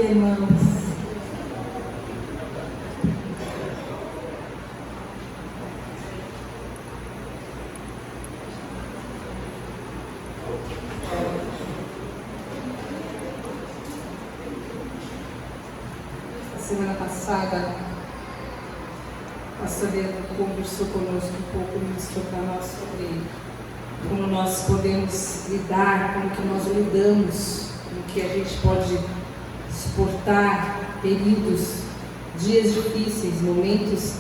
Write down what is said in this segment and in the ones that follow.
irmãos. Semana passada, a pastora conversou conosco um pouco, ministrou para nós sobre como nós podemos lidar, como que nós lidamos, como que a gente pode suportar períodos, dias difíceis, momentos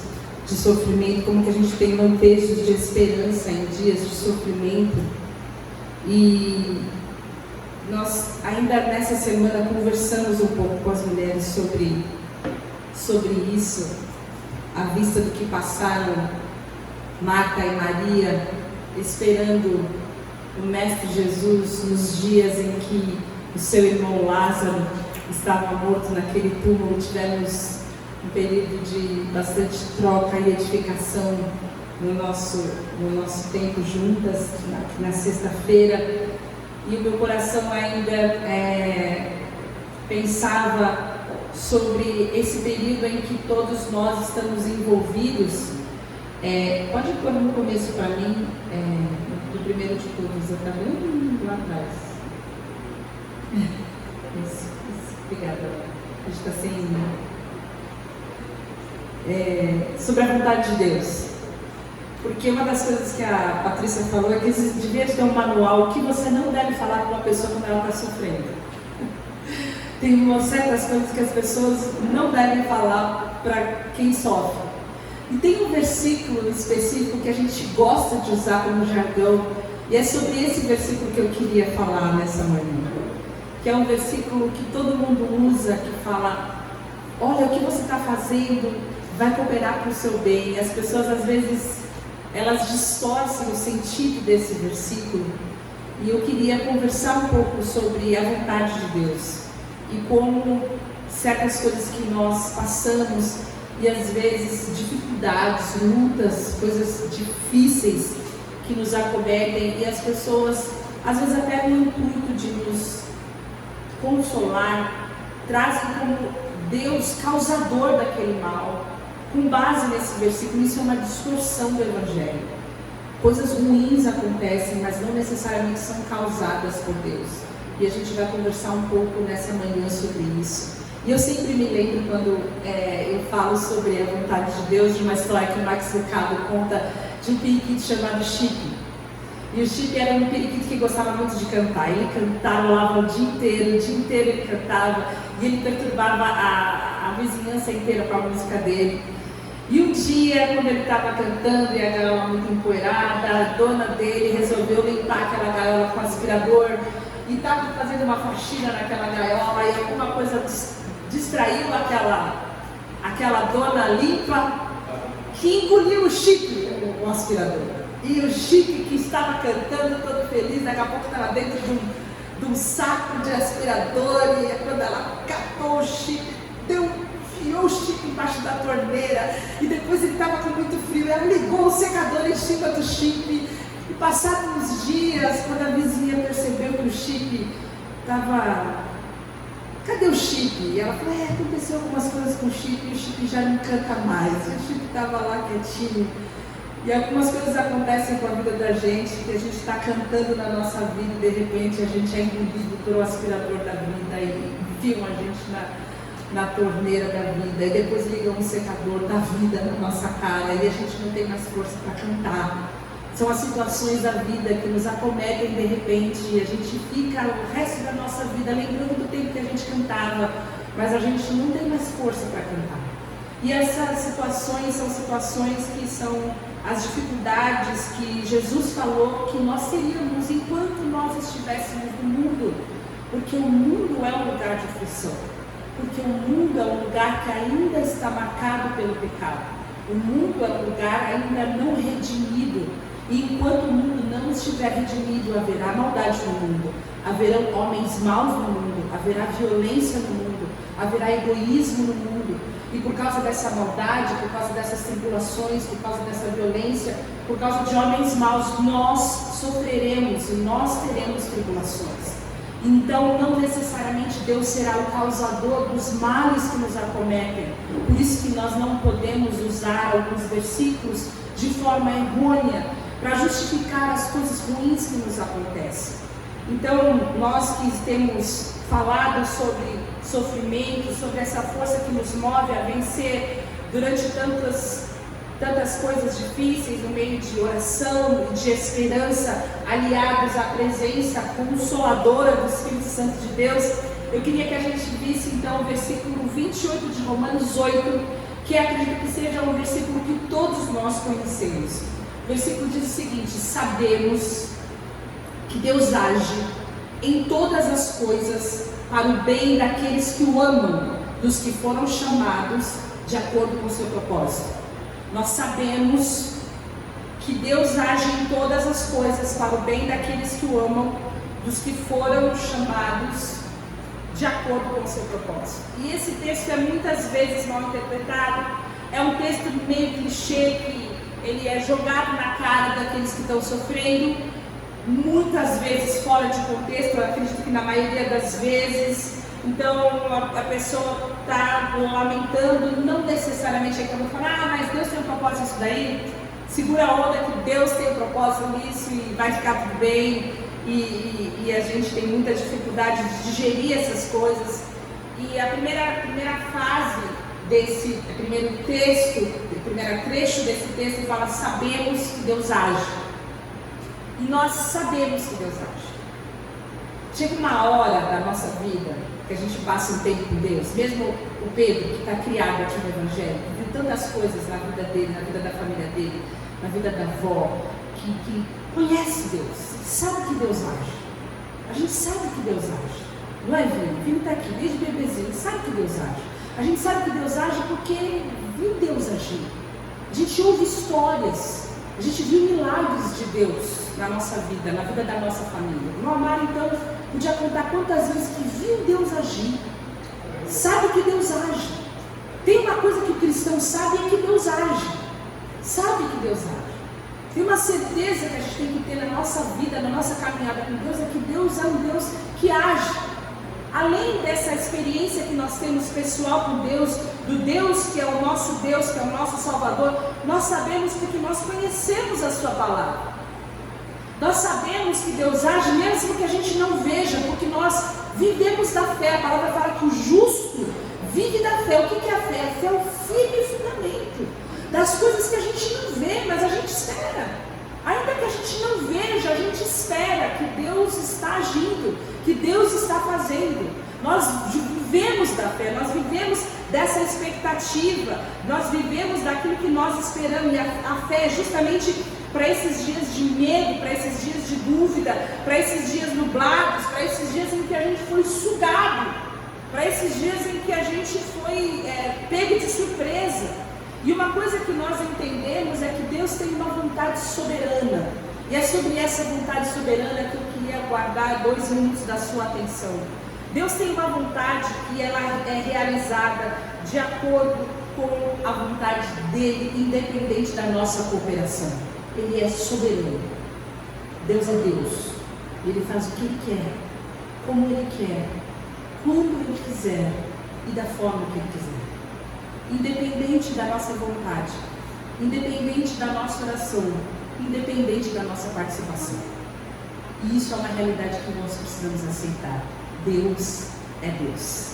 de sofrimento, como que a gente tem lampejos de esperança em dias de sofrimento. E nós ainda nessa semana conversamos um pouco com as mulheres sobre isso, à vista do que passaram Marta e Maria, esperando o Mestre Jesus nos dias em que o seu irmão Lázaro estava morto naquele túmulo. Tivemos um período de bastante troca e edificação no nosso tempo juntas, na sexta-feira, e o meu coração ainda pensava sobre esse período em que todos nós estamos envolvidos. Pode pôr no começo para mim, do primeiro de todos, está bem lá atrás. Isso, obrigada. A gente está sem. Sobre a vontade de Deus. Porque uma das coisas que a Patrícia falou é que devia ter um manual, o que você não deve falar para uma pessoa quando ela está sofrendo. Tem certas coisas que as pessoas não devem falar para quem sofre. E tem um versículo específico que a gente gosta de usar como jargão, e é sobre esse versículo que eu queria falar nessa manhã. Que é um versículo que todo mundo usa, que fala: olha, o que você está fazendo vai cooperar para o seu bem. E as pessoas às vezes elas distorcem o sentido desse versículo. E eu queria conversar um pouco sobre a vontade de Deus. E como certas coisas que nós passamos, e às vezes dificuldades, lutas, coisas difíceis que nos acometem, e as pessoas, às vezes até no intuito de nos consolar, trazem como Deus causador daquele mal, com base nesse versículo. Isso é uma distorção do Evangelho. Coisas ruins acontecem, mas não necessariamente são causadas por Deus. E a gente vai conversar um pouco nessa manhã sobre isso. E eu sempre me lembro, quando eu falo sobre a vontade de Deus, de uma história que o Max Lucado conta de um periquito chamado Chip. E o Chip era um periquito que gostava muito de cantar. Ele cantava o dia inteiro ele cantava, e ele perturbava a vizinhança inteira com a música dele. E um dia, quando ele estava cantando e a gaiola muito empoeirada, a dona dele resolveu limpar aquela gaiola com aspirador, e estava fazendo uma faxina naquela gaiola, e alguma coisa distraiu aquela dona limpa, que engoliu o Chip, o aspirador. E o Chip, que estava cantando todo feliz, daqui a pouco estava dentro de um saco de aspirador, e quando ela catou o Chip, enfiou o Chip embaixo da torneira, e depois ele estava com muito frio, ela ligou o secador em cima do Chip. E passados uns dias, quando a vizinha percebeu que o Chip estava... Cadê o Chip? E ela falou: aconteceu algumas coisas com o Chip, e o Chip já não canta mais. O Chip estava lá quietinho. E algumas coisas acontecem com a vida da gente, que a gente está cantando na nossa vida, e de repente a gente é engolido pelo aspirador da vida, e enfiam a gente na torneira da vida, e depois ligam um secador da vida na nossa cara, e a gente não tem mais força para cantar. São as situações da vida que nos acometem de repente, e a gente fica o resto da nossa vida lembrando do tempo que a gente cantava, mas a gente não tem mais força para cantar. E essas situações são situações que são as dificuldades que Jesus falou que nós teríamos enquanto nós estivéssemos no mundo, porque o mundo é um lugar de aflição, porque o mundo é um lugar que ainda está marcado pelo pecado, o mundo é um lugar ainda não redimido. E enquanto o mundo não estiver redimido, haverá maldade no mundo, haverão homens maus no mundo, haverá violência no mundo, haverá egoísmo no mundo. E por causa dessa maldade, por causa dessas tribulações, por causa dessa violência, por causa de homens maus, nós sofreremos e nós teremos tribulações. Então não necessariamente Deus será o causador dos males que nos acometem. Por isso que nós não podemos usar alguns versículos de forma errônea para justificar as coisas ruins que nos acontecem. Então nós que temos falado sobre sofrimento, sobre essa força que nos move a vencer durante tantas coisas difíceis, no meio de oração e de esperança, aliados à presença consoladora do Espírito Santo de Deus, eu queria que a gente visse então o versículo 28 de Romanos 8, que acredito que seja um versículo que todos nós conhecemos. O versículo diz o seguinte: sabemos que Deus age em todas as coisas para o bem daqueles que o amam, dos que foram chamados de acordo com o seu propósito. Nós sabemos que Deus age em todas as coisas para o bem daqueles que o amam, dos que foram chamados de acordo com o seu propósito. E esse texto é muitas vezes mal interpretado, é um texto meio clichê, que ele é jogado na cara daqueles que estão sofrendo, muitas vezes fora de contexto, eu acredito que na maioria das vezes. Então a pessoa está lamentando, não necessariamente é que eu vou falar, mas Deus tem um propósito nisso daí, segura a onda que Deus tem um propósito nisso e vai ficar tudo bem, e a gente tem muita dificuldade de digerir essas coisas. E a primeira fase desse primeiro texto, o primeiro trecho desse texto fala: sabemos que Deus age. E nós sabemos que Deus age. Chega uma hora da nossa vida que a gente passa um tempo com Deus, mesmo o Pedro, que está criado aqui no Evangelho, que viu tantas coisas na vida dele, na vida da família dele, na vida da avó, que conhece Deus, sabe que Deus age. A gente sabe que Deus age. Não é, Vini? Vini está aqui desde bebezinho, sabe que Deus age. A gente sabe que Deus age porque viu Deus agir. A gente ouve histórias, a gente viu milagres de Deus na nossa vida, na vida da nossa família. O Amaro, então, podia contar quantas vezes que viu Deus agir, sabe que Deus age. Tem uma coisa que o cristão sabe, é que Deus age, sabe que Deus age. Tem uma certeza que a gente tem que ter na nossa vida, na nossa caminhada com Deus, é que Deus é um Deus que age. Além dessa experiência que nós temos pessoal com Deus, do Deus que é o nosso Deus, que é o nosso Salvador, nós sabemos porque nós conhecemos a sua palavra. Nós sabemos que Deus age mesmo que a gente não veja, porque nós vivemos da fé. A palavra fala que o justo vive da fé. O que é a fé? A fé é o firme fundamento das coisas que a gente não vê, mas a gente espera. Ainda que a gente não veja, a gente espera que Deus está agindo, que Deus está fazendo. Nós vivemos da fé, nós vivemos dessa expectativa, nós vivemos daquilo que nós esperamos. E a fé é justamente para esses dias de medo, para esses dias de dúvida, para esses dias nublados, para esses dias em que a gente foi sugado, para esses dias em que a gente foi pego de surpresa. E uma coisa que nós entendemos é que Deus tem uma vontade soberana, e é sobre essa vontade soberana que eu queria guardar 2 minutos da sua atenção. Deus tem uma vontade que ela é realizada de acordo com a vontade dele, independente da nossa cooperação. Ele é soberano. Deus é Deus. Ele faz o que Ele quer, como Ele quer, quando Ele quiser e da forma que Ele quiser. Independente da nossa vontade, independente da nossa oração, independente da nossa participação. E isso é uma realidade que nós precisamos aceitar. Deus é Deus.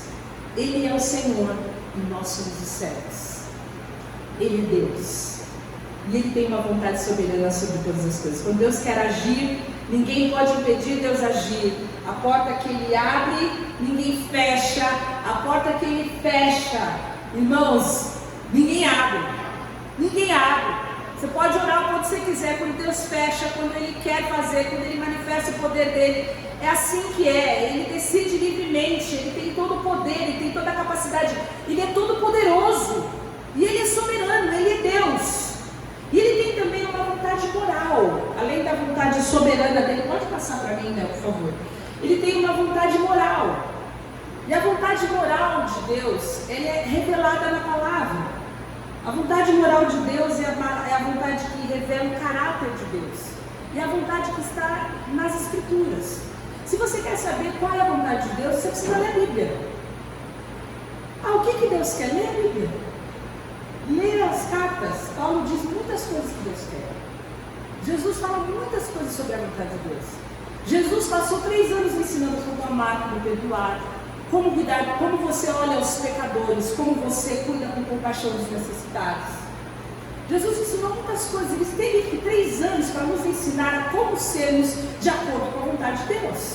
Ele é o Senhor e nós somos os servos. Ele é Deus. E Ele tem uma vontade soberana sobre todas as coisas. Quando Deus quer agir, ninguém pode impedir Deus agir. A porta que Ele abre, ninguém fecha. A porta que Ele fecha, irmãos, ninguém abre. Ninguém abre. Você pode orar quando você quiser, quando Deus fecha, quando Ele quer fazer, quando Ele manifesta o poder dEle. É assim que é. Ele decide livremente. Ele tem todo o poder, Ele tem toda a capacidade. Ele é todo poderoso. E Ele é soberano, Ele é Deus. E Ele tem também uma vontade moral, além da vontade soberana dele. Pode passar para mim, né, por favor. Ele tem uma vontade moral. E a vontade moral de Deus, ela é revelada na palavra. A vontade moral de Deus é a vontade que revela o caráter de Deus. E a vontade que está nas Escrituras. Se você quer saber qual é a vontade de Deus, você precisa ler a Bíblia. O que Deus quer? Ler a Bíblia. Ler as cartas. Paulo diz muitas coisas que Deus quer. Jesus fala muitas coisas sobre a vontade de Deus. Jesus passou 3 anos ensinando como amar, como perdoar, como cuidar, como você olha os pecadores, como você cuida com compaixão dos necessitados. Jesus ensinou muitas coisas. Ele teve 3 anos para nos ensinar a como sermos de acordo com a vontade de Deus.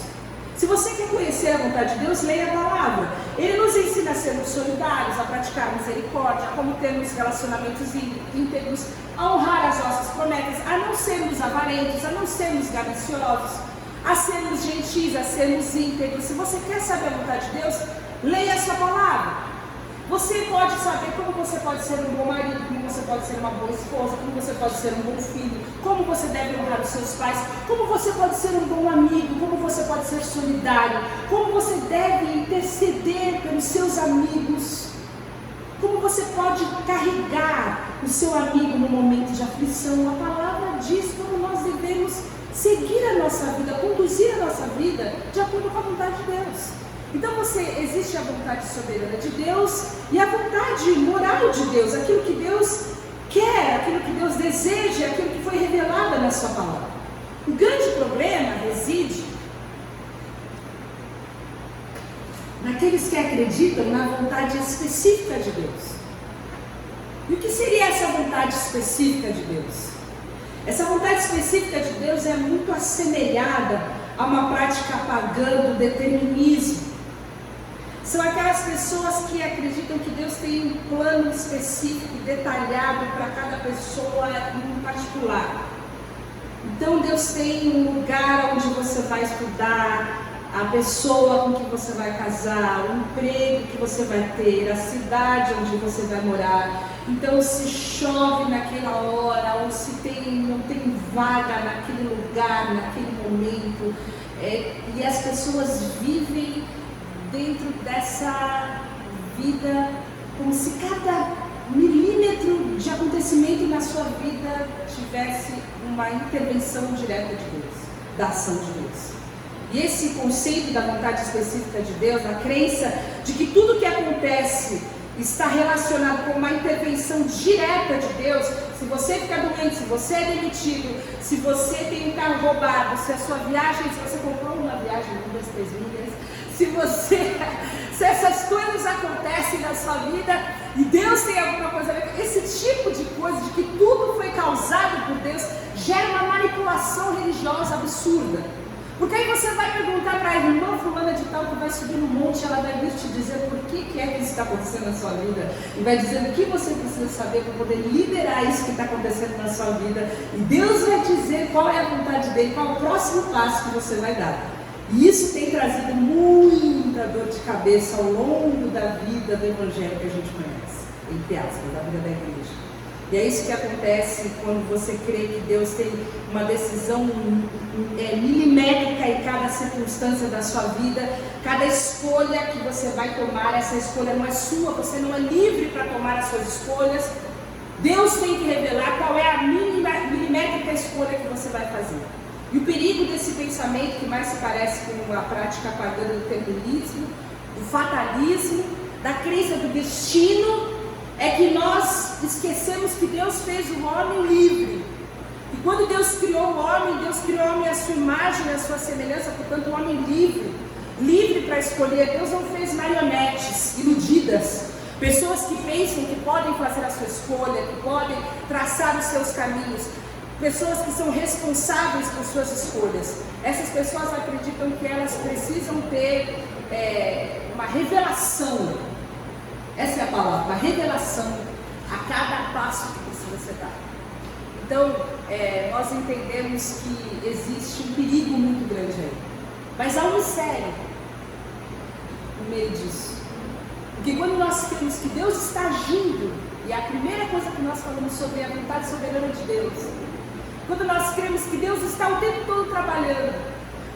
Se você quer conhecer a vontade de Deus, leia a palavra. Ele nos ensina a sermos solidários, a praticar misericórdia, a como termos relacionamentos íntegros, a honrar as nossas promessas, a não sermos avarentos, a não sermos gananciosos, a sermos gentis, a sermos íntegros. Se você quer saber a vontade de Deus, leia essa palavra. Você pode saber como você pode ser um bom marido, como você pode ser uma boa esposa, como você pode ser um bom filho, como você deve honrar os seus pais, como você pode ser um bom amigo, como você pode ser solidário, como você deve interceder pelos seus amigos, como você pode carregar o seu amigo no momento de aflição. A palavra diz como nós devemos seguir a nossa vida, conduzir a nossa vida de acordo com a vontade de Deus. Então existe a vontade soberana de Deus e a vontade moral de Deus, aquilo que Deus quer, aquilo que Deus deseja, aquilo que foi revelado na sua palavra. O grande problema reside naqueles que acreditam na vontade específica de Deus. E o que seria essa vontade específica de Deus? Essa vontade específica de Deus é muito assemelhada a uma prática pagã do determinismo. São aquelas pessoas que acreditam que Deus tem um plano específico, detalhado para cada pessoa em particular. Então Deus tem um lugar onde você vai estudar, a pessoa com que você vai casar, o emprego que você vai ter, a cidade onde você vai morar. Então se chove naquela hora, ou se não tem vaga naquele lugar, naquele momento, e as pessoas vivem dentro dessa vida como se cada milímetro de acontecimento na sua vida tivesse uma intervenção direta de Deus, da ação de Deus. E esse conceito da vontade específica de Deus, a crença de que tudo que acontece está relacionado com uma intervenção direta de Deus. Se você ficar doente, se você é demitido, se você tem um carro roubado, se a sua viagem, se você comprou uma viagem, 1, 2, 3 milhas, se essas coisas acontecem na sua vida e Deus tem alguma coisa a ver com esse tipo de coisa, de que tudo foi causado por Deus, gera uma manipulação religiosa absurda. Porque aí você vai perguntar para a irmã fulana de tal que vai subir no monte, ela vai vir te dizer por que é que isso está acontecendo na sua vida, e vai dizer o que você precisa saber para poder liderar isso que está acontecendo na sua vida, e Deus vai dizer qual é a vontade dele, qual é o próximo passo que você vai dar. E isso tem trazido muita dor de cabeça ao longo da vida do evangelho que a gente conhece, entre aspas, da vida da igreja. E é isso que acontece quando você crê que Deus tem uma decisão milimétrica em cada circunstância da sua vida. Cada escolha que você vai tomar, essa escolha não é sua, você não é livre para tomar as suas escolhas. Deus tem que revelar qual é a milimétrica escolha que você vai fazer. E o perigo desse pensamento, que mais se parece com a prática pagã do determinismo, do fatalismo, da crença do destino, é que nós esquecemos que Deus fez o homem livre. E quando Deus criou o homem à sua imagem, à sua semelhança, portanto, o homem livre, livre para escolher. Deus não fez marionetes iludidas, pessoas que pensam que podem fazer a sua escolha, que podem traçar os seus caminhos, pessoas que são responsáveis por suas escolhas. Essas pessoas acreditam que elas precisam ter uma revelação. Essa é a palavra, uma revelação a cada passo que você dá. Então, nós entendemos que existe um perigo muito grande aí. Mas há um mistério no meio disso. Porque quando nós cremos que Deus está agindo, e a primeira coisa que nós falamos sobre é a vontade soberana de Deus. Quando nós cremos que Deus está o tempo todo trabalhando,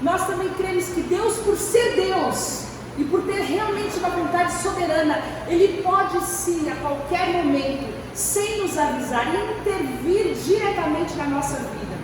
nós também cremos que Deus, por ser Deus, e por ter realmente uma vontade soberana, Ele pode sim, a qualquer momento, sem nos avisar, intervir diretamente na nossa vida,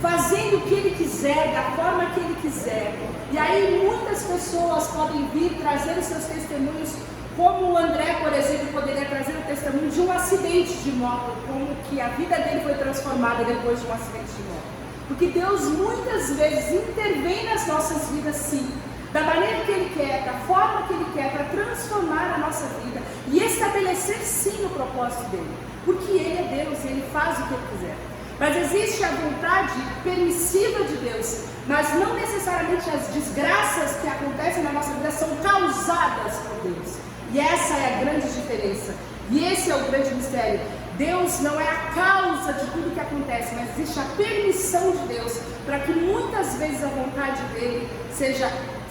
fazendo o que Ele quiser, da forma que Ele quiser, E aí muitas pessoas podem vir trazer os seus testemunhos, como o André, por exemplo, poderia trazer o testemunho de um acidente de moto, como que a vida dele foi transformada depois de um acidente de moto. Porque Deus muitas vezes intervém nas nossas vidas, sim, da maneira que Ele quer, da forma que Ele quer, para transformar a nossa vida e estabelecer sim o propósito dele, porque Ele é Deus e Ele faz o que Ele quiser. Mas existe a vontade permissiva de Deus, mas não necessariamente as desgraças que acontecem na nossa vida são causadas por Deus. E essa é a grande diferença. E esse é o grande mistério. Deus não é a causa de tudo que acontece, mas existe a permissão de Deus para que muitas vezes a vontade dele seja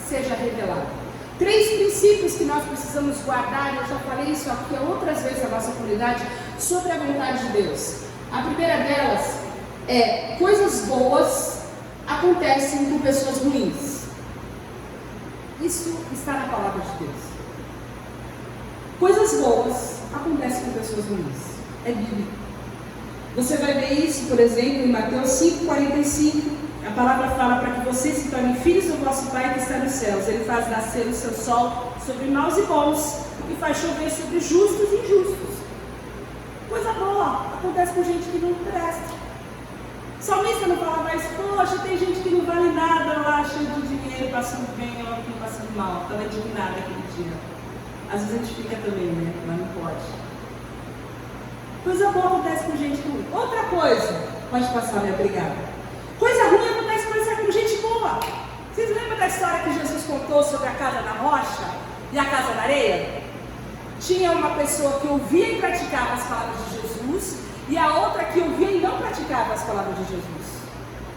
revelada. 3 princípios que nós precisamos guardar, eu já falei isso aqui outras vezes na nossa comunidade, sobre a vontade de Deus. A primeira delas é: coisas boas acontecem com pessoas ruins. Isso está na palavra de Deus. Coisas boas acontecem com pessoas ruins. É bíblico. Você vai ver isso, por exemplo, em Mateus 5,45. A palavra fala para que vocês se tornem filhos do vosso Pai que está nos céus. Ele faz nascer o seu sol sobre maus e bons e faz chover sobre justos e injustos. Coisa boa acontece com gente que não presta. Salmista não fala mais: poxa, tem gente que não vale nada lá, cheio de dinheiro, passando bem, ou aqui passando mal. Estava indignada aquele dia. Às vezes a gente fica também, né? Mas não pode. Coisa boa acontece com gente ruim. Outra coisa, pode passar, minha obrigada. Coisa ruim acontece com gente boa. Vocês lembram da história que Jesus contou sobre a casa na rocha e a casa na areia? Tinha uma pessoa que ouvia e praticava as palavras de Jesus, e a outra que ouvia e não praticava as palavras de Jesus.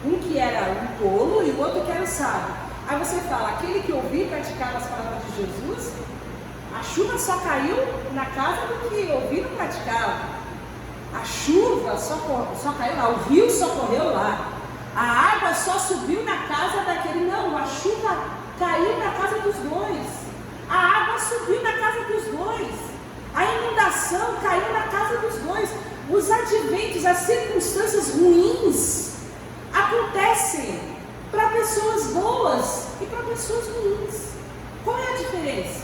Um que era um tolo e o outro que era um sábio. Aí você fala: aquele que ouvia e praticava as palavras de Jesus, a chuva só caiu na casa do que ouvia e não praticava. A chuva só caiu lá, o rio só correu lá, a água só subiu na casa daquele. Não, a chuva caiu na casa dos dois, a água subiu na casa dos dois, a inundação caiu na casa dos dois. Os adventos, as circunstâncias ruins acontecem para pessoas boas e para pessoas ruins. Qual é a diferença?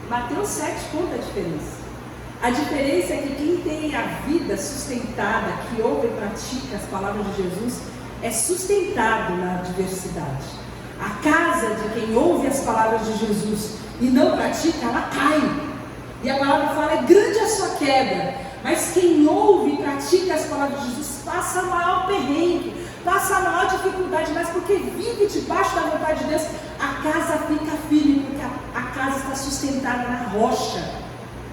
Mateus 7 conta a diferença. A diferença é que quem tem a vida sustentada, que ouve e pratica as palavras de Jesus, é sustentado na adversidade. A casa de quem ouve as palavras de Jesus e não pratica, ela cai. E a palavra fala: é grande a sua queda. Mas quem ouve e pratica as palavras de Jesus passa a maior perrengue, passa a maior dificuldade, mas porque vive debaixo da vontade de Deus, a casa fica firme, porque a casa está sustentada na rocha.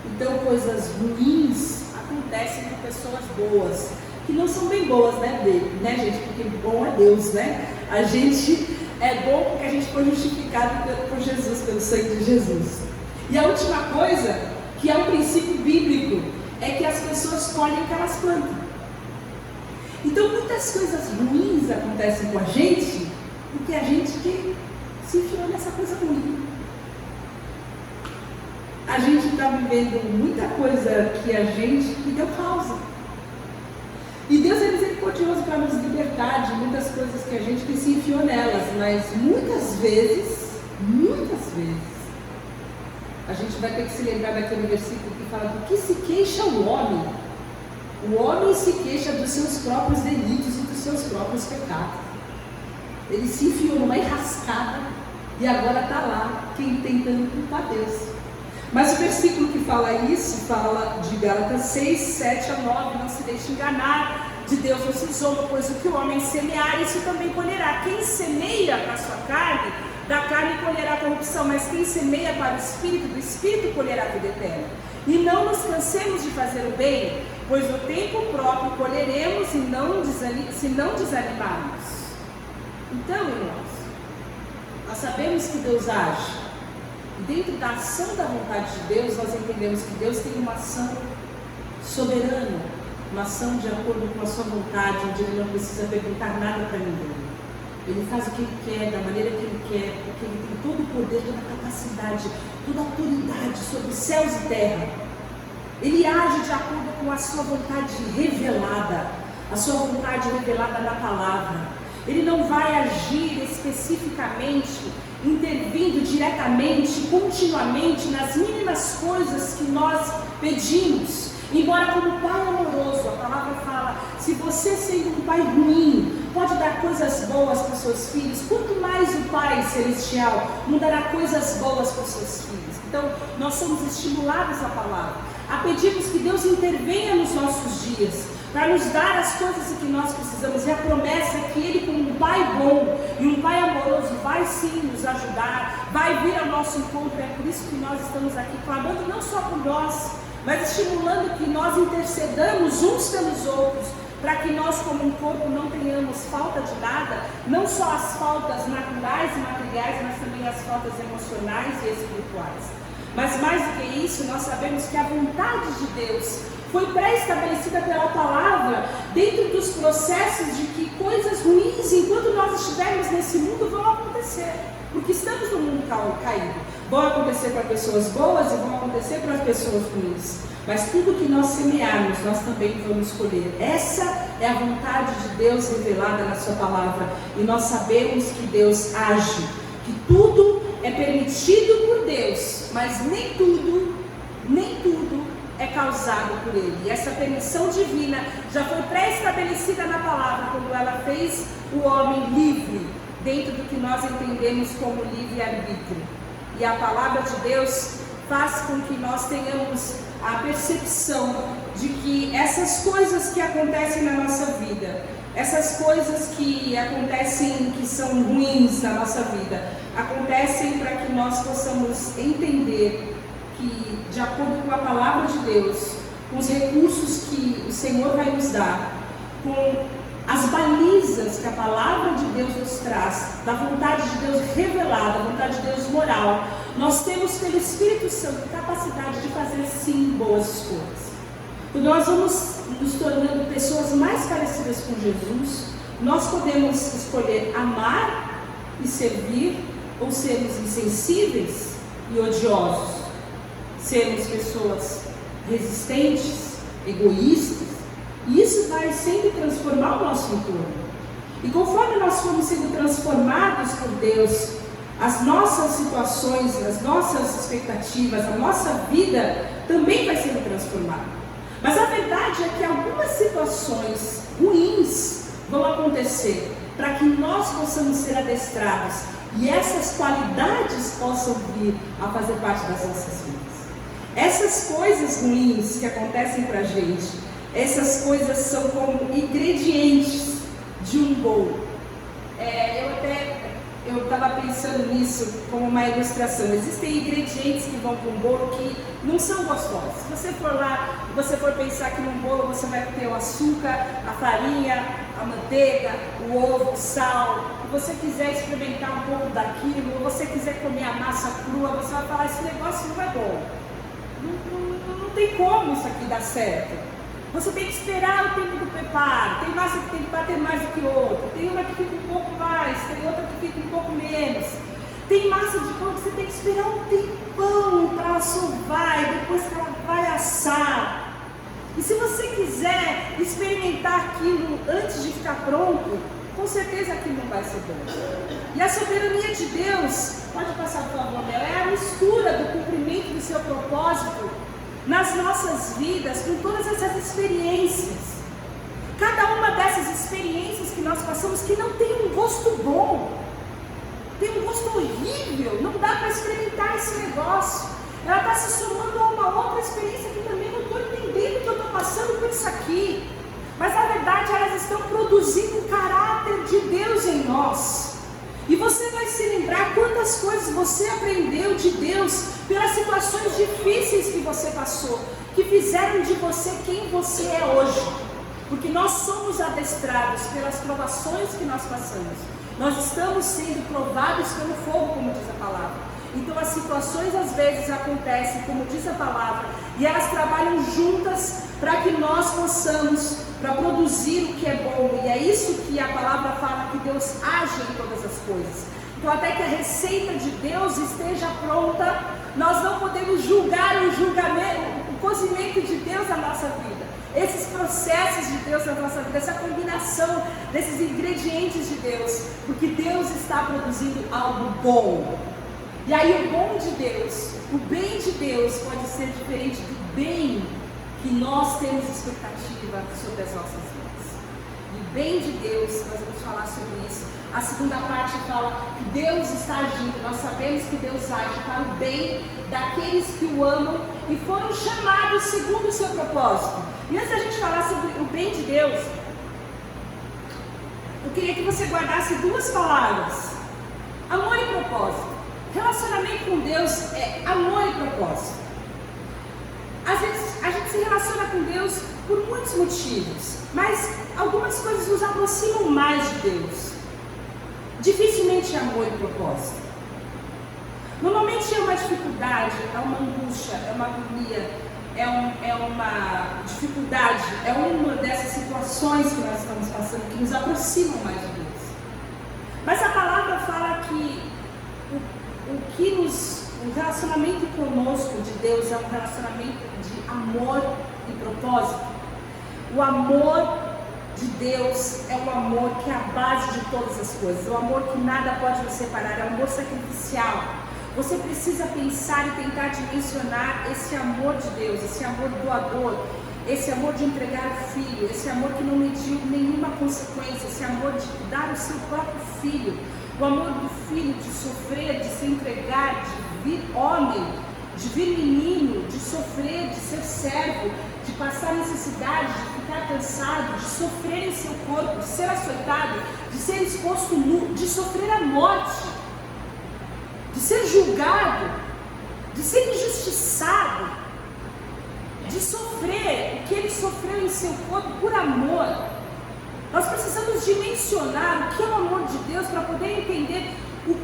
Então coisas ruins acontecem com pessoas boas, que não são bem boas, né, gente? Porque bom é Deus, né? A gente é bom porque a gente foi justificado por Jesus, pelo sangue de Jesus. E a última coisa, que é um princípio bíblico, é que as pessoas colhem o que elas plantam. Então muitas coisas ruins acontecem com a gente, porque a gente que se enfiou nessa coisa ruim. A gente está vivendo muita coisa que deu causa. E Deus é misericordioso para nos libertar de muitas coisas que a gente que se enfiou nelas, mas muitas vezes, a gente vai ter que se lembrar daquele versículo que fala: do que se queixa o homem? O homem se queixa dos seus próprios delitos e dos seus próprios pecados. Ele se enfiou numa enrascada e agora está lá, tentando culpar Deus. Mas o versículo que fala isso, fala de Gálatas 6, 7 a 9, não se deixe enganar, de Deus não se zomba, pois o que o homem semear, isso também colherá. Quem semeia para a sua carne, da carne colherá corrupção, mas quem semeia para o Espírito, do Espírito colherá vida eterna. E não nos cansemos de fazer o bem, pois no tempo próprio colheremos se não desanimarmos. Então, irmãos, nós sabemos que Deus age. E dentro da ação da vontade de Deus, nós entendemos que Deus tem uma ação soberana, uma ação de acordo com a sua vontade, onde Ele não precisa perguntar nada para ninguém. Ele faz o que Ele quer, da maneira que Ele quer, porque Ele tem todo o poder, toda a capacidade, toda a autoridade sobre céus e terra. Ele age de acordo com a sua vontade revelada, a sua vontade revelada na palavra. Ele não vai agir especificamente, intervindo diretamente, continuamente, nas mínimas coisas que nós pedimos. Embora como pai amoroso, a palavra fala, se você sendo um pai ruim, pode dar coisas boas para os seus filhos, quanto mais o Pai Celestial não dará coisas boas para os seus filhos. Então, nós somos estimulados à palavra, a pedirmos que Deus intervenha nos nossos dias, para nos dar as coisas que nós precisamos. E a promessa é que Ele, como um Pai bom e um Pai amoroso, vai sim nos ajudar, vai vir ao nosso encontro. É por isso que nós estamos aqui clamando não só por nós, mas estimulando que nós intercedamos uns pelos outros, para que nós como um corpo não tenhamos falta de nada, não só as faltas naturais e materiais, mas também as faltas emocionais e espirituais. Mas mais do que isso, nós sabemos que a vontade de Deus foi pré-estabelecida pela palavra, dentro dos processos de que coisas ruins, enquanto nós estivermos nesse mundo, vão acontecer, porque estamos no mundo caído. Vão acontecer para pessoas boas e vão acontecer para pessoas ruins. Mas tudo que nós semearmos, nós também vamos colher. Essa é a vontade de Deus revelada na sua palavra. E nós sabemos que Deus age, que tudo é permitido por Deus, mas nem tudo é causado por Ele. E essa permissão divina já foi pré-estabelecida na palavra, quando ela fez o homem livre, dentro do que nós entendemos como livre-arbítrio. E a palavra de Deus faz com que nós tenhamos a percepção de que essas coisas que acontecem na nossa vida, essas coisas que acontecem, que são ruins na nossa vida, acontecem para que nós possamos entender que, de acordo com a palavra de Deus, com os recursos que o Senhor vai nos dar, com as balizas que a palavra de Deus nos traz, da vontade de Deus revelada, da vontade de Deus moral, nós temos pelo Espírito Santo capacidade de fazer sim boas escolhas. Quando nós vamos nos tornando pessoas mais parecidas com Jesus, nós podemos escolher amar e servir, ou sermos insensíveis e odiosos, sermos pessoas resistentes, egoístas. E isso vai sempre transformar o nosso entorno. E conforme nós formos sendo transformados por Deus, as nossas situações, as nossas expectativas, a nossa vida também vai sendo transformada. Mas a verdade é que algumas situações ruins vão acontecer para que nós possamos ser adestrados e essas qualidades possam vir a fazer parte das nossas vidas. Essas coisas ruins que acontecem para a gente, essas coisas são como ingredientes de um bolo. Eu estava pensando nisso como uma ilustração. Existem ingredientes que vão para um bolo que não são gostosos. Se você for lá, você for pensar que num bolo você vai ter o açúcar, a farinha, a manteiga, o ovo, o sal, e você quiser experimentar um pouco daquilo, ou você quiser comer a massa crua, você vai falar, esse negócio não é bom. Não tem como isso aqui dar certo. Você tem que esperar o tempo do preparo. Tem massa que tem que bater mais do que outra. Tem uma que fica um pouco mais, tem outra que fica um pouco menos. Tem massa de pão que você tem que esperar um tempão para ela sovar e depois que ela vai assar. E se você quiser experimentar aquilo antes de ficar pronto, com certeza aquilo não vai ser bom. E a soberania de Deus, pode passar por favor, é a mistura do cumprimento do seu propósito nas nossas vidas, com todas essas experiências. Cada uma dessas experiências que nós passamos, que não tem um gosto bom, tem um gosto horrível, não dá para experimentar esse negócio. Ela está se somando a uma outra experiência que também não estou entendendo que eu estou passando por isso aqui. Mas na verdade elas estão produzindo o caráter de Deus em nós. E você vai se lembrar quantas coisas você aprendeu de Deus pelas situações difíceis que você passou, que fizeram de você quem você é hoje. Porque nós somos adestrados pelas provações que nós passamos. Nós estamos sendo provados pelo fogo, como diz a palavra. Então as situações às vezes acontecem, como diz a palavra, e elas trabalham juntas para que nós possamos, para produzir o que é bom. E é isso que a palavra fala, que Deus age em todas as coisas. Então até que a receita de Deus esteja pronta, nós não podemos julgar o julgamento, cozimento de Deus na nossa vida, esses processos de Deus na nossa vida, essa combinação desses ingredientes de Deus, porque Deus está produzindo algo bom. E aí o bom de Deus, o bem de Deus pode ser diferente do bem que nós temos expectativa sobre as nossas vidas. E o bem de Deus, nós vamos falar sobre isso. A segunda parte fala que Deus está agindo. Nós sabemos que Deus age para o bem daqueles que o amam e foram chamados segundo o seu propósito. E antes da gente falar sobre o bem de Deus, eu queria que você guardasse duas palavras: amor e propósito. Relacionamento com Deus é amor e propósito. Às vezes a gente se relaciona com Deus por muitos motivos, mas algumas coisas nos aproximam mais de Deus. Dificilmente é amor e propósito. Normalmente é uma dificuldade, é uma angústia, é uma agonia, é uma dificuldade, é uma dessas situações que nós estamos passando que nos aproximam mais de Deus. Mas a palavra fala que o relacionamento conosco de Deus é um relacionamento de amor e propósito. O amor de Deus é um amor que é a base de todas as coisas, o amor que nada pode nos separar, é um amor sacrificial. Você precisa pensar e tentar dimensionar esse amor de Deus, esse amor doador, esse amor de entregar o filho, esse amor que não mediu nenhuma consequência, esse amor de dar o seu próprio filho, o amor do filho de sofrer, de se entregar, de vir homem, de vir menino, de sofrer, de ser servo, de passar necessidade, de ficar cansado, de sofrer em seu corpo, de ser açoitado, de ser exposto nu, de sofrer a morte, de ser julgado, de ser injustiçado, de sofrer o que ele sofreu em seu corpo por amor. Nós precisamos dimensionar o que é o amor de Deus para poder entender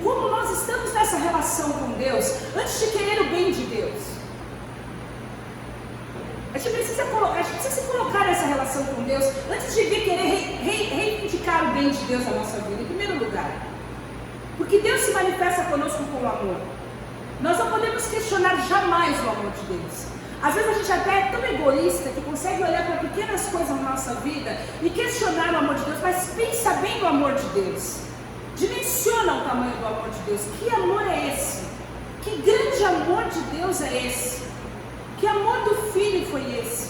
como nós estamos nessa relação com Deus, antes de querer o bem de Deus. A gente precisa se colocar nessa relação com Deus antes de querer reivindicar o bem de Deus na nossa vida, em primeiro lugar. Porque Deus se manifesta conosco com amor. Nós não podemos questionar jamais o amor de Deus. Às vezes a gente até é tão egoísta que consegue olhar para pequenas coisas na nossa vida e questionar o amor de Deus, mas pensa bem no amor de Deus. Dimensiona o tamanho do amor de Deus. Que amor é esse? Que grande amor de Deus é esse? Que amor do Filho foi esse?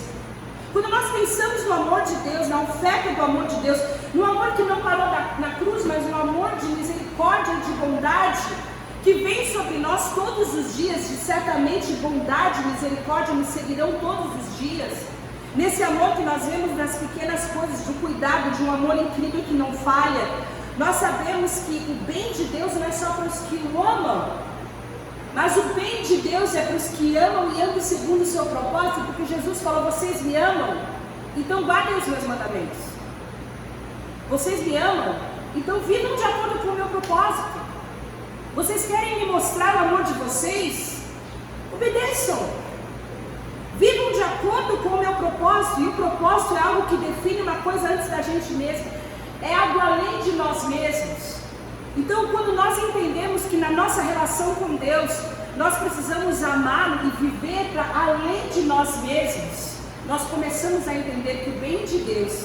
Quando nós pensamos no amor de Deus, na oferta do amor de Deus, no amor que não parou na cruz, mas no amor de misericórdia, de bondade, que vem sobre nós todos os dias, e certamente bondade e misericórdia nos seguirão todos os dias. Nesse amor que nós vemos nas pequenas coisas, de cuidado, de um amor incrível que não falha, nós sabemos que o bem de Deus não é só para os que o amam, mas o bem de Deus é para os que amam e amam segundo o seu propósito, porque Jesus falou: vocês me amam, então guardem os meus mandamentos. Vocês me amam, então vivam de acordo com o meu propósito. Vocês querem me mostrar o amor de vocês? Obedeçam. Vivam de acordo com o meu propósito. E o propósito é algo que define uma coisa antes da gente mesmo. É algo além de nós mesmos. Então, quando nós entendemos que na nossa relação com Deus, nós precisamos amá-lo e viver para além de nós mesmos, nós começamos a entender que o bem de Deus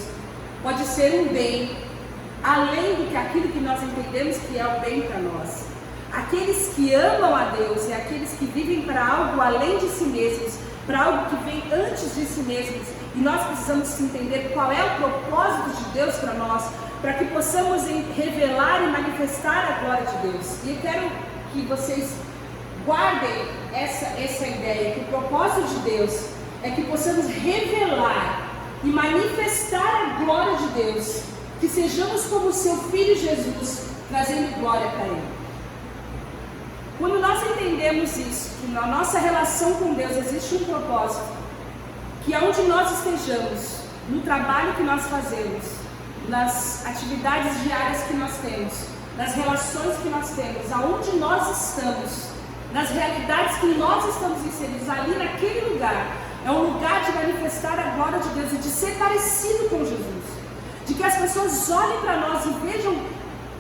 pode ser um bem além do que aquilo que nós entendemos que é o bem para nós. Aqueles que amam a Deus e aqueles que vivem para algo além de si mesmos, para algo que vem antes de si mesmos, e nós precisamos entender qual é o propósito de Deus para nós, para que possamos revelar e manifestar a glória de Deus. E eu quero que vocês guardem essa ideia, que o propósito de Deus é que possamos revelar e manifestar a glória de Deus, que sejamos como o seu Filho Jesus, trazendo glória para Ele. Quando nós entendemos isso, que na nossa relação com Deus existe um propósito, que aonde nós estejamos, no trabalho que nós fazemos, nas atividades diárias que nós temos, nas relações que nós temos, aonde nós estamos, nas realidades que nós estamos inseridos, ali naquele lugar, é um lugar de manifestar a glória de Deus e de ser parecido com Jesus, de que as pessoas olhem para nós e vejam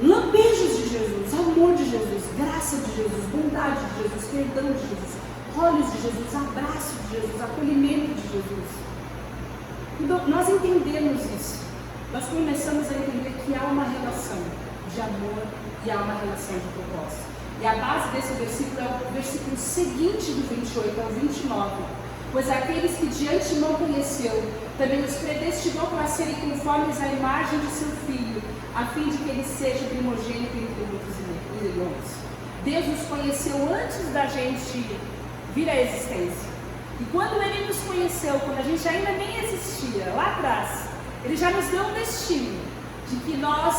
lampejos de Jesus, amor de Jesus, graça de Jesus, bondade de Jesus, perdão de Jesus, olhos de Jesus, abraço de Jesus, acolhimento de Jesus. Então, nós entendemos isso. Nós começamos a entender que há uma relação de amor e há uma relação de propósito. E a base desse versículo é o versículo seguinte do 28 ao 29. Pois aqueles que de antemão conheceu, também os predestinou para serem conformes à imagem de seu Filho, a fim de que ele seja primogênito entre muitos irmãos. Deus nos conheceu antes da gente vir à existência. E quando Ele nos conheceu, quando a gente ainda nem existia, lá atrás, Ele já nos deu um destino de que nós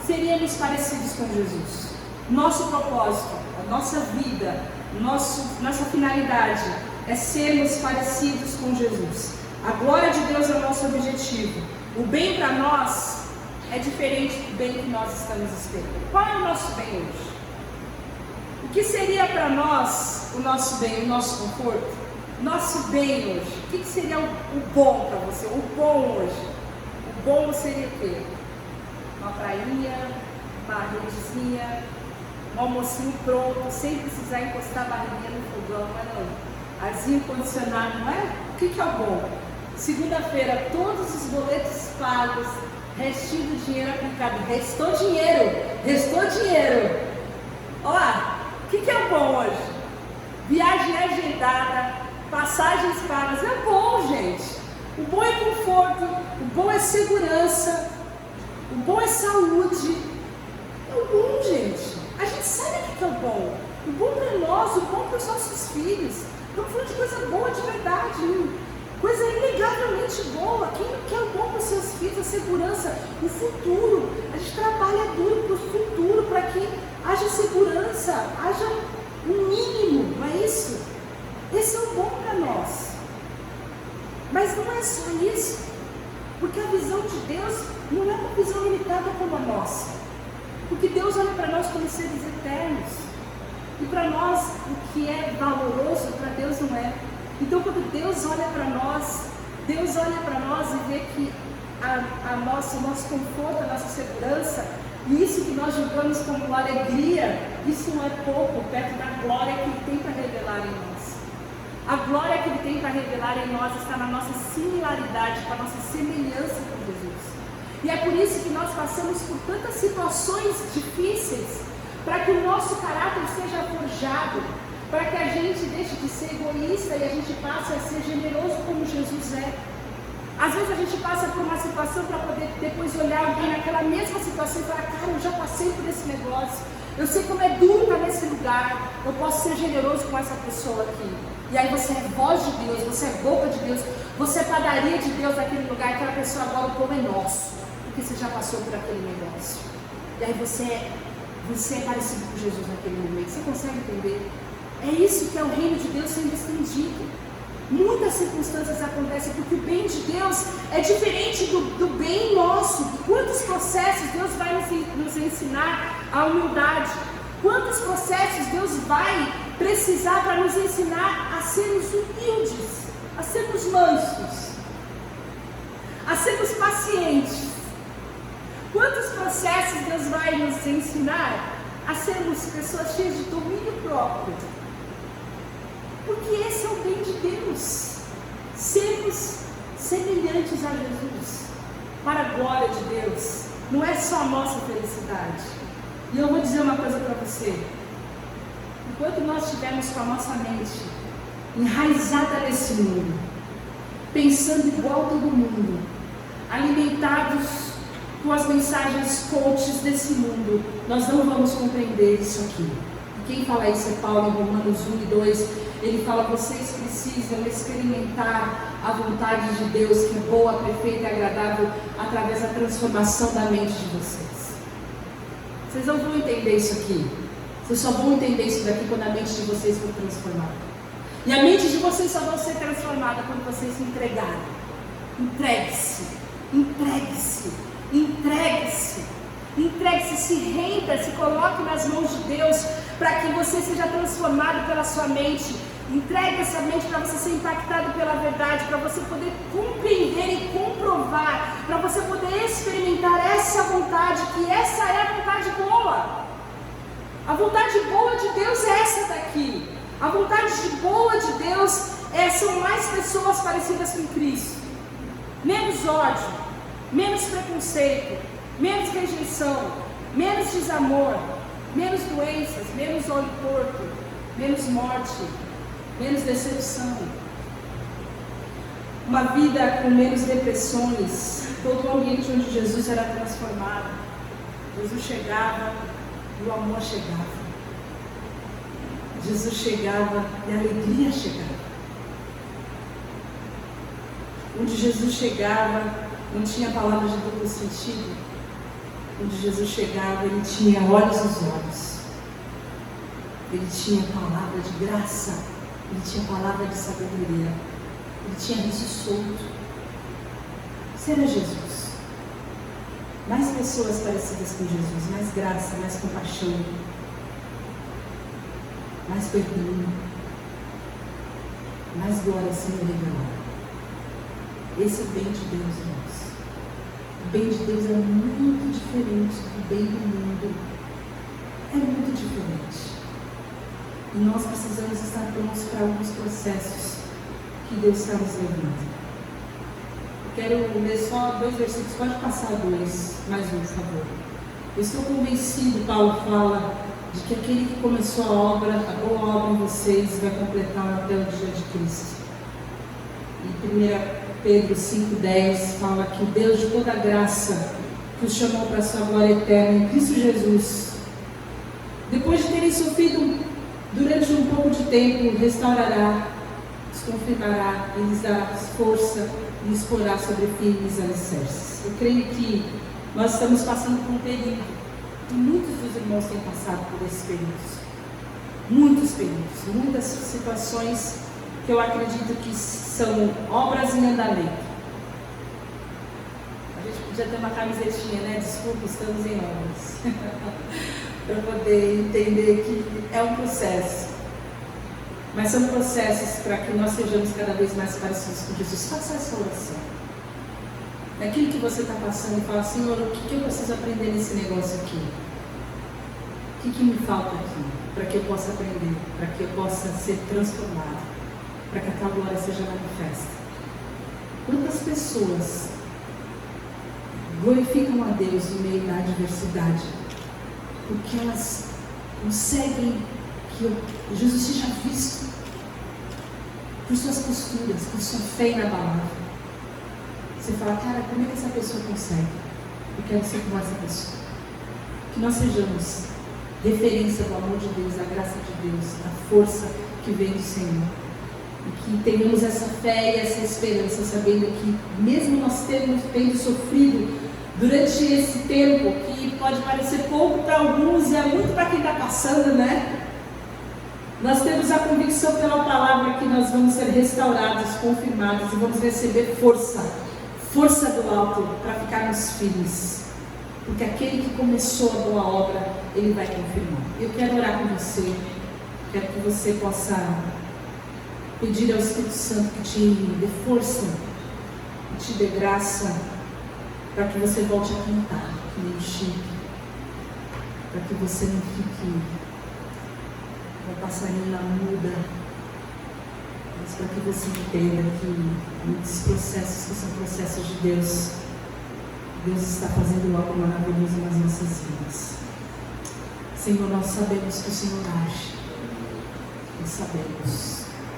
seríamos parecidos com Jesus. Nosso propósito, a nossa vida, nossa finalidade é sermos parecidos com Jesus. A glória de Deus é o nosso objetivo. O bem para nós é diferente do bem que nós estamos esperando. Qual é o nosso bem hoje? O que seria para nós o nosso bem, o nosso conforto? Nosso bem hoje. O que seria o bom para você? O bom hoje. O bom seria o quê? Uma prainha, uma redezinha, um almocinho pronto, sem precisar encostar a barriguinha no fogão, não é não? Arzinho condicionado, não é? O que é o bom? Segunda-feira, todos os boletos pagos, restinho do dinheiro aplicado. Restou dinheiro, restou dinheiro. Olha, o que é o bom hoje? Viagem agendada, passagens pagas, é bom, gente. O bom é conforto, o bom é segurança, o bom é saúde. É o bom, gente. A gente sabe o que é o bom. O bom para nós, o bom para os nossos filhos. Estamos falando de coisa boa de verdade, coisa inegavelmente boa. Quem não quer o bom para os seus filhos? A segurança, o futuro. A gente trabalha duro para o futuro, para que haja segurança, haja um mínimo, não é isso? Esse é o bom para nós. Mas não é só isso, porque a visão de Deus não é uma visão limitada como a nossa. Porque Deus olha para nós como seres eternos. E para nós, o que é valoroso, para Deus não é. Então, quando Deus olha para nós, Deus olha para nós e vê que o nosso conforto, a nossa segurança, e isso que nós julgamos como alegria, isso não é pouco perto da glória que Ele tem para revelar em nós. A glória que Ele tem para revelar em nós está na nossa similaridade, com a nossa semelhança com Jesus. E é por isso que nós passamos por tantas situações difíceis, para que o nosso caráter seja forjado, para que a gente deixe de ser egoísta e a gente passe a ser generoso como Jesus é. Às vezes a gente passa por uma situação para poder depois olhar alguém naquela mesma situação e falar: cara, eu já passei por esse negócio, eu sei como é duro estar nesse lugar, eu posso ser generoso com essa pessoa aqui. E aí você é voz de Deus, você é boca de Deus, você é padaria de Deus naquele lugar, e aquela pessoa agora, o pão é nosso, porque você já passou por aquele negócio. E aí você é parecido com Jesus naquele momento. Você consegue entender? É isso que é o reino de Deus sendo estendido. Muitas circunstâncias acontecem porque o bem de Deus é diferente do bem nosso. Quantos processos Deus vai nos ensinar a humildade? Quantos processos Deus vai precisar para nos ensinar a sermos humildes, a sermos mansos, a sermos pacientes? Quantos processos Deus vai nos ensinar a sermos pessoas cheias de domínio próprio? Porque esse é o bem de Deus. Sermos semelhantes a Jesus, para a glória de Deus. Não é só a nossa felicidade. E eu vou dizer uma coisa para você. Enquanto nós estivermos com a nossa mente enraizada nesse mundo, pensando igual todo mundo, alimentados com as mensagens coaches desse mundo, nós não vamos compreender isso aqui. E quem fala isso é Paulo em Romanos 1 e 2. Ele fala: vocês precisam experimentar a vontade de Deus, que é boa, perfeita e agradável, através da transformação da mente de vocês. Vocês não vão entender isso aqui. Vocês só vão entender isso daqui quando a mente de vocês for transformada. E a mente de vocês só vai ser transformada quando vocês se entregarem. Entregue-se, entregue-se, entregue-se, entregue-se, se renda, se coloque nas mãos de Deus, para que você seja transformado pela sua mente. Entregue essa mente para você ser impactado pela verdade, para você poder compreender e comprovar, para você poder experimentar essa vontade, que essa é a vontade boa. A vontade boa de Deus é essa daqui. A vontade boa de Deus são mais pessoas parecidas com Cristo. Menos ódio, menos preconceito, menos rejeição, menos desamor, menos doenças, menos olho torto, menos morte, menos decepção. Uma vida com menos depressões. Todo o ambiente onde Jesus era transformado. Jesus chegava e o amor chegava. Jesus chegava e a alegria chegava. Onde Jesus chegava, não tinha palavras de duplo sentido. Onde Jesus chegava, ele tinha olhos nos olhos. Ele tinha palavra de graça. Ele tinha palavra de sabedoria. Ele tinha riso solto. Será Jesus. Mais pessoas parecidas com Jesus. Mais graça, mais compaixão. Mais perdão. Mais glória sendo revelada. Esse é o bem de Deus, irmãos. O bem de Deus é muito diferente do bem do mundo. É muito diferente. E nós precisamos estar prontos para alguns processos que Deus está nos levando. Eu quero ler só 2 versículos. Pode passar 2, mais um, por favor. Eu estou convencido, Paulo fala, de que aquele que começou a boa obra em vocês, vai completar até o dia de Cristo. E 1 Pedro 5,10 fala que o Deus de toda graça, que os chamou para a sua glória eterna em Cristo Jesus, depois de terem sofrido durante um pouco de tempo, restaurará, os confirmará e lhes dará força e lhes porá sobre firmes alicerces. Eu creio que nós estamos passando por um período, e muitos dos irmãos têm passado por esses períodos. Muitos períodos, muitas situações que eu acredito que são obras em andamento. A gente podia ter uma camisetinha, né? Desculpa, estamos em obras. Para poder entender que é um processo. Mas são processos para que nós sejamos cada vez mais parecidos com Jesus. Faça essa oração. Naquilo que você está passando, fala, Senhor, o que eu preciso aprender nesse negócio aqui? O que me falta aqui? Para que eu possa aprender, para que eu possa ser transformado, para que a tua glória seja manifesta. Quantas pessoas glorificam a Deus no meio da adversidade? Porque elas conseguem que Jesus seja visto por suas posturas, por sua fé inabalável. Você fala, cara, como é que essa pessoa consegue? Eu quero ser como essa pessoa. Que nós sejamos referência do amor de Deus, da graça de Deus, da força que vem do Senhor. E que tenhamos essa fé e essa esperança, sabendo que mesmo nós tendo sofrido durante esse tempo, que pode parecer pouco para alguns e é muito para quem está passando, né? Nós temos a convicção pela palavra que nós vamos ser restaurados, confirmados e vamos receber força do alto para ficarmos firmes. Porque aquele que começou a boa obra, ele vai confirmar. Eu quero orar com você, quero que você possa pedir ao Espírito Santo que te dê força, que te dê graça, para que você volte a cantar, que nem o Chico, para que você não fique uma passarinha muda, mas para que você entenda que muitos processos que são processos de Deus, Deus está fazendo algo maravilhoso nas nossas vidas. Senhor, nós sabemos que o Senhor age, nós sabemos.